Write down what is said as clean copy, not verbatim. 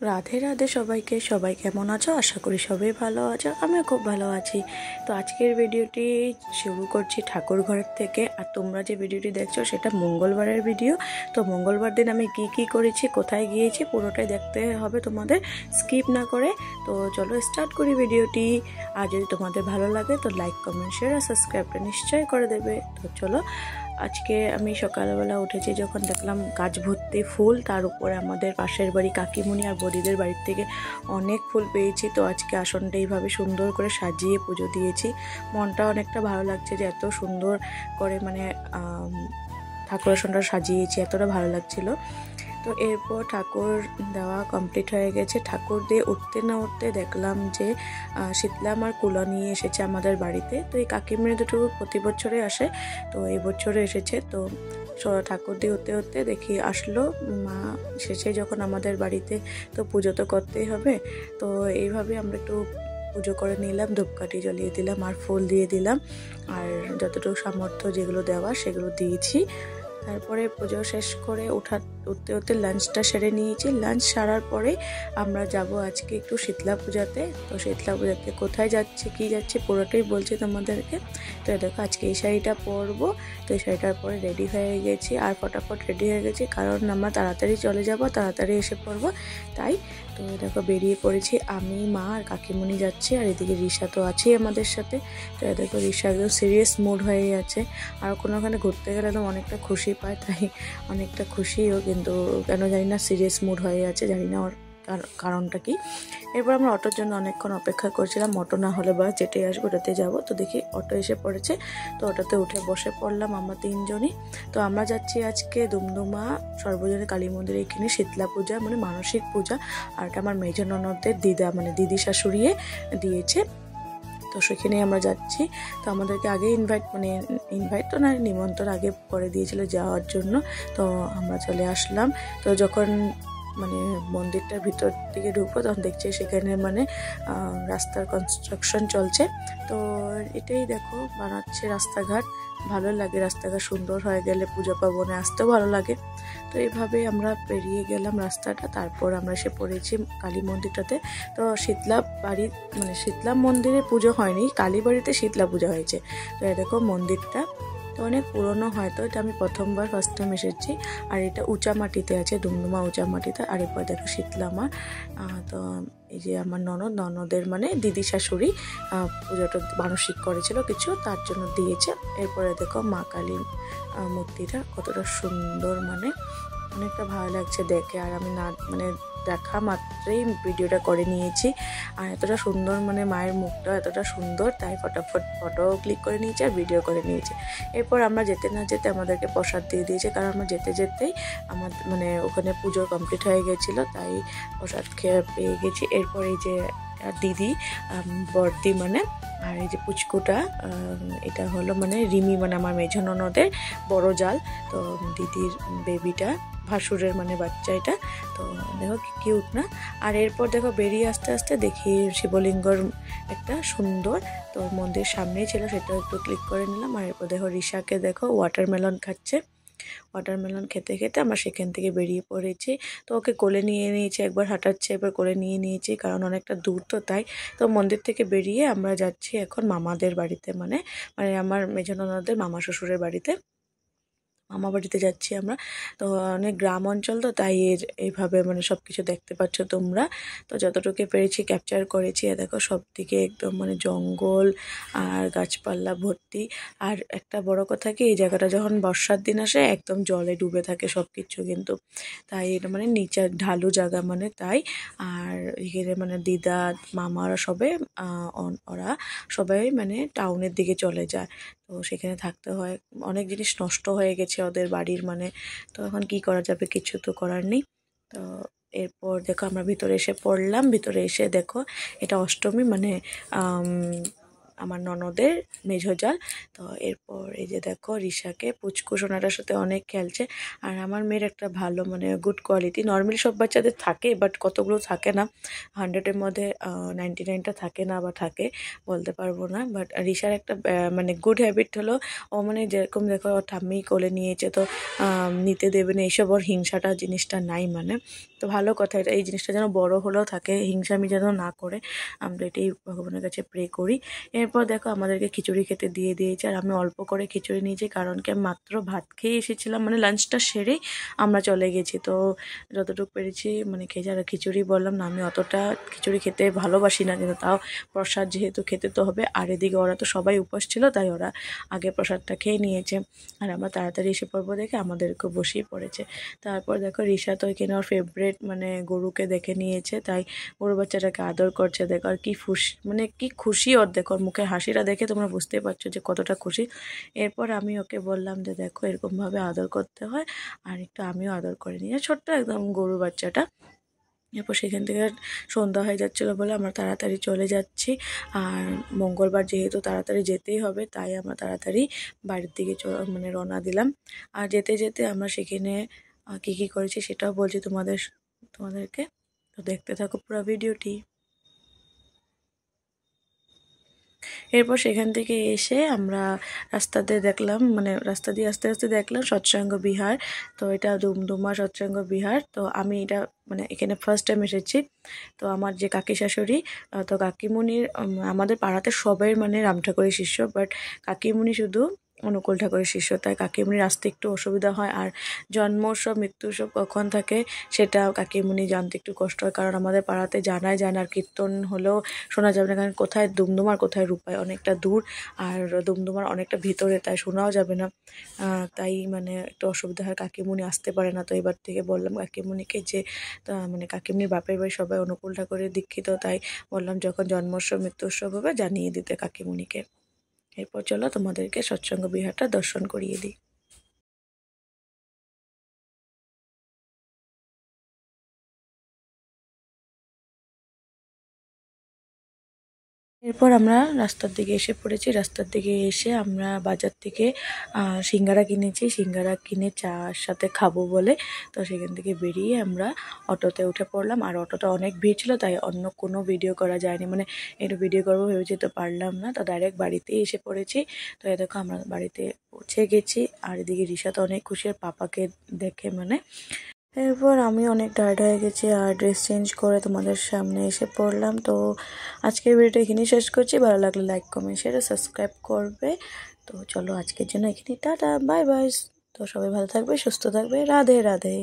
রাধে রাধে সবাইকে। সবাই কেমন আছো? আশা করি সবাই ভালো আছো। আমিও খুব ভালো আছি। তো আজকের ভিডিওটি শুরু করছি ঠাকুর ঘরের থেকে। আর তোমরা যে ভিডিওটি দেখছো সেটা মঙ্গলবারের ভিডিও। তো মঙ্গলবার দিন আমি কি করেছি, কোথায় গিয়েছি, পুরোটাই দেখতে হবে তোমাদের, স্কিপ না করে। তো চলো স্টার্ট করি ভিডিওটি। আর যদি তোমাদের ভালো লাগে তো লাইক, কমেন্ট, শেয়ার আর সাবস্ক্রাইবটা নিশ্চয়ই করে দেবে। তো চলো, আজকে আমি সকালবেলা উঠেছি যখন দেখলাম গাছ ভর্তি ফুল, তার উপরে আমাদের পাশের বাড়ি কাকিমুনি আর বদিদের বাড়ির থেকে অনেক ফুল পেয়েছি। তো আজকে আসনটা এইভাবে সুন্দর করে সাজিয়ে পুজো দিয়েছি। মনটা অনেকটা ভালো লাগছে যে এত সুন্দর করে ঠাকুর আসনটা সাজিয়েছি, এতটা ভালো লাগছিল। তো এরপর ঠাকুর দেওয়া কমপ্লিট হয়ে গেছে। ঠাকুর দিয়ে উঠতে না উঠতে দেখলাম যে শীতলাম আর কুলো নিয়ে এসেছে আমাদের বাড়িতে। তো এই কাকিমুনি দুটো প্রতি বছরে আসে, তো এই বছরে এসেছে। তো ঠাকুর দিয়ে উঠতে উঠতে দেখি আসলো মা এসেছে যখন আমাদের বাড়িতে, তো পুজো তো করতেই হবে। তো এইভাবে আমরা একটু পুজো করে নিলাম, ধূপকাঠি জ্বালিয়ে দিলাম আর ফুল দিয়ে দিলাম, আর যতটুকু সামর্থ্য যেগুলো দেওয়া সেগুলো দিয়েছি। তারপরে পুজো শেষ করে উঠতে উঠতে লাঞ্চটা সেরে নিয়েছি। লাঞ্চ সারার পরে আমরা যাব আজকে একটু শীতলা পূজাতে। তো শীতলা পূজাতে কোথায় যাচ্ছে কি যাচ্ছে পুরোটাই বলছি তোমাদেরকে। তো দেখো আজকে এই শাড়িটা পরবো। তো এই শাড়িটার পরে রেডি হয়ে গেছি আর ফটাফট রেডি হয়ে গেছি, কারণ আমরা তাড়াতাড়ি চলে যাব, তাড়াতাড়ি এসে পড়বো তাই। তো দেখো বেরিয়ে পড়েছি, আমি, মা আর কাকিমুনি যাচ্ছি, আর এদিকে রিশা তো আছেই আমাদের সাথে। তো দেখো রিশা একদম সিরিয়াস মুড হয়ে গেছে, আর কোনোখানে ঘুরতে গেলে তো অনেকটা খুশি পায়, তাই অনেকটা খুশিও, কিন্তু কেন জানি না সিরিয়াস মুড হয়ে আছে, জানি না ওর কারণটা কি। এরপর আমরা অটোর জন্য অনেকক্ষণ অপেক্ষা করছিলাম, অটো না হলে বা যেটাই আসবো ওটাতে যাবো। তো দেখি অটো এসে পড়েছে, তো অটোতে উঠে বসে পড়লাম আমরা তিনজনই। তো আমরা যাচ্ছি আজকে দুমদুমা সর্বজনীন কালী মন্দিরে, এখানে শীতলা পূজা মানে মানসিক পূজা, আর এটা আমার মেজ ননদের দিদা মানে দিদি শাশুড়িয়ে দিয়েছে। তো সেখানেই আমরা যাচ্ছি। তো আমাদেরকে আগে ইনভাইট তো না, নিমন্ত্রণ আগে করে দিয়েছিল যাওয়ার জন্য। তো আমরা চলে আসলাম। তো যখন মন্দিরটার ভিতর দিকে ঢুকবো তখন দেখছি সেখানে রাস্তার কনস্ট্রাকশন চলছে। তো এটাই দেখো বানাচ্ছে রাস্তাঘাট, ভালো লাগে রাস্তাঘাট সুন্দর হয়ে গেলে, পূজা পার্বণে আসতেও ভালো লাগে। তো এইভাবে আমরা পেরিয়ে গেলাম রাস্তাটা, তারপর আমরা এসে পড়েছি কালী মন্দিরটাতে। তো শীতলা মন্দিরে পুজো হয়নি, কালী বাড়িতে শীতলা পূজা হয়েছে। তো দেখো মন্দিরটা তো অনেক পুরনো, হয়তো এটা আমি ফার্স্ট টাইম এসেছি। আর এটা উঁচা মাটিতে আছে, দুমদুমা উঁচা মাটিতে। আর এরপর দেখো শীতলা মা। তো এই যে আমার ননদের দিদি শাশুড়ি পুজোটা মানসিক করেছিল কিছু, তার জন্য দিয়েছে। এরপরে দেখো মা কালীর মূর্তিটা কতটা সুন্দর, অনেকটা ভালো লাগছে দেখে। আর আমি দেখা মাত্রই ভিডিওটা করে নিয়েছি, আর এতটা সুন্দর মায়ের মুখটা এতটা সুন্দর, তাই ফটাফট ফটো ক্লিক করে নিয়েছি আর ভিডিও করে নিয়েছি। এরপর আমরা যেতে না যেতে আমাদেরকে প্রসাদ দিয়ে দিয়েছে, কারণ আমরা যেতে যেতেই আমার ওখানে পুজো কমপ্লিট হয়ে গেছিলো, তাই প্রসাদ খেয়ে পেয়ে গেছি। এরপর এই যে দিদি বর্দি আর এই যে পুচকুটা, এটা হলো রিমি আমার মেজ ননদের বড় জাল। তো দিদির বেবিটা, ভাসুরের বাচ্চা এটা। তো দেখো কি কিউট না। আর এরপর দেখো বেরিয়ে আস্তে আস্তে দেখি শিবলিঙ্গর একটা সুন্দর, তো মন্দির সামনেই ছিল, সেটা একটু ক্লিক করে নিলাম। আর এরপর দেখো রিশাকে দেখো ওয়াটারমেলন খাচ্ছে। ওয়াটারমেলন খেতে খেতে আমরা সেখান থেকে বেরিয়ে পড়েছি। তো ওকে কোলে নিয়ে নিয়েছি, একবার হাঁটাচ্ছে একবার কোলে নিয়ে নিয়েছি, কারণ অনেকটা দূর তো তাই। তো মন্দির থেকে বেরিয়ে আমরা যাচ্ছি এখন মামাদের বাড়িতে, আমার মেজ ননদের মামা শ্বশুরের বাড়িতে, মামা বাড়িতে যাচ্ছি আমরা। তো অনেক গ্রাম অঞ্চল তো তাই এইভাবে সব কিছু দেখতে পাচ্ছ তোমরা। তো যতটুকু পেরেছি ক্যাপচার করেছি। দেখো সব দিকে একদম জঙ্গল আর গাছপালা ভর্তি। আর একটা বড় কথা কি, এই জায়গাটা যখন বর্ষার দিন আসে একদম জলে ডুবে থাকে সব কিছু, কিন্তু তাই এটা নিচে ঢালু জায়গা তাই। আর এখানে দিদা মামারা সবে ওরা সবাই টাউনের দিকে চলে যায়, তো সেখানে থাকতে হয়। অনেক জিনিস নষ্ট হয়ে গেছে ওদের বাড়ির, তো এখন কি করা যাবে, কিছু তো করার নেই। তো এরপর দেখো আমরা ভিতরে এসে পড়লাম। ভিতরে এসে দেখো এটা অষ্টমী, আমার ননদের মেঝো জাল। তো এরপর এই যে দেখো রিশাকে পুচকু সোনাটার সাথে অনেক খেলছে। আর আমার মেয়ের একটা ভালো মানে গুড কোয়ালিটি, নর্মালি সব বাচ্চাদের থাকে বাট কতগুলো থাকে না, 100-এর মধ্যে 99টা থাকে না বা থাকে বলতে পারবো না। বাট রিশার একটা মানে গুড হ্যাবিট হলো ও মানে যেরকম দেখো ওর ঠাম্মি কোলে নিয়েছে তো নিতে দেবে না এইসব, ওর হিংসাটা জিনিসটা নাই মানে। তো ভালো কথা, এটা এই জিনিসটা যেন বড় হলেও থাকে, হিংসামি যেন না করে, আমরা এটাই ভগবানের কাছে প্রে করি। এরপর দেখো আমাদেরকে খিচুড়ি খেতে দিয়ে দিয়েছে, আর আমি অল্প করে খিচুড়ি নিয়েছি কারণ কি আমি মাত্র ভাত খেয়ে এসেছিলাম, মানে লাঞ্চটা সেরেই আমরা চলে গেছি। তো যতটুকু পেরেছি মানে খেয়েছি। আর খিচুড়ি বললাম না আমি অতটা খিচুড়ি খেতে ভালোবাসি না, কিন্তু তাও প্রসাদ যেহেতু খেতে তো হবে। আর এদিকে ওরা তো সবাই উপোস ছিল, তাই ওরা আগে প্রসাদটা খেয়ে নিয়েছে। আর আমরা তাড়াতাড়ি এসে পড়বো দেখে আমাদেরকে বসিয়ে পড়েছে। তারপর দেখো রিশা তো এখানে ওর ফেভারিট মানে গরুকে দেখে নিয়েছে, তাই গরু বাচ্চাটাকে আদর করছে। দেখো আর কি খুশি, মানে কি খুশি ওর, দেখো ওর মুখে হাসিটা দেখে তোমরা বুঝতেই পারছো যে কতটা খুশি। এরপর আমি ওকে বললাম যে দেখো এরকমভাবে আদর করতে হয়, আর একটু আমিও আদর করে নিই, ছোট্ট একদম গরু বাচ্চাটা। এরপর সেখান থেকে সন্ধ্যা হয়ে যাচ্ছিলো বলে আমরা তাড়াতাড়ি চলে যাচ্ছি। আর মঙ্গলবার যেহেতু তাড়াতাড়ি যেতেই হবে, তাই আমরা তাড়াতাড়ি বাড়ির দিকে মানে রওনা দিলাম। আর যেতে যেতে আমরা সেখানে কী কী করেছি সেটাও বলছি তোমাদেরকে। তো দেখতে থাকো পুরো ভিডিওটি। এরপর সেখান থেকে এসে আমরা রাস্তাতে দেখলাম, মানে রাস্তা দিয়ে আস্তে আস্তে দেখলাম সৎসঙ্গ বিহার। তো এটা ডুমডুমা সৎসঙ্গ বিহার। তো আমি এটা মানে এখানে ফার্স্ট টাইম এসেছি। তো আমার যে কাকি শাশুড়ি, তো কাকিমুনির আমাদের পাড়াতে সবাই মানে রাম ঠাকুরের শিষ্য, বাট কাকিমুনি শুধু অনুকূল ঠাকুরের শিষ্য, তাই কাকিমুনির আসতে একটু অসুবিধা হয়। আর জন্ম উৎসব মৃত্যু উৎসব কখন থাকে সেটা কাকিমুনি জানতে একটু কষ্ট হয়, কারণ আমাদের পাড়াতে জানাই যায় না। আর কীর্তন হলেও শোনা যাবে না, কারণ কোথায় দুমদুমার কোথায় রূপায় অনেকটা দূর, আর দুমদুমার অনেকটা ভিতরে, তাই শোনাও যাবে না। তাই মানে একটু অসুবিধা হয়, কাকিমুনি আসতে পারে না। তো এবার থেকে বললাম কাকিমুনিকে যে মানে কাকিমুনির বাপের বাড়ি সবাই অনুকূল ঠাকুরের দীক্ষিত, তাই বললাম যখন জন্মোৎসব মৃত্যু উৎসব হবে জানিয়ে দিতে কাকিমুনিকে। এরপর চলো তোমাদেরকে সৎসঙ্গ বিহারটা দর্শন করিয়ে দিই। এরপর আমরা রাস্তার দিকে এসে পড়েছি। রাস্তার দিকে এসে আমরা বাজার থেকে সিঙ্গারা কিনেছি, সিঙ্গারা কিনে চার সাথে খাবো বলে। তো সেখান থেকে বেরিয়ে আমরা অটোতে উঠে পড়লাম। আর অটোটা অনেক ভিড় ছিল, তাই অন্য কোনো ভিডিও করা যায়নি, মানে একটু ভিডিও করবো ভেবেছি তো পারলাম না, তো ডাইরেক্ট বাড়িতেই এসে পড়েছি। তো এ দেখো আমরা বাড়িতে পৌঁছে গেছি। আর এদিকে রিশা তো অনেক খুশি আর পাপাকে দেখে মানে। এরপর আমি অনেক টায়ার্ড হয়ে গেছি আর ড্রেস চেঞ্জ করে তোমাদের সামনে এসে পড়লাম। তো আজকের ভিডিওটা এখানেই শেষ করছি। ভালো লাগলে লাইক কমেন্ট শেয়ার সাবস্ক্রাইব করবে। তো চলো আজকের জন্য এখানে টাটা বাই বাই। তো সবাই ভালো থাকবে, সুস্থ থাকবে, রাধে রাধে।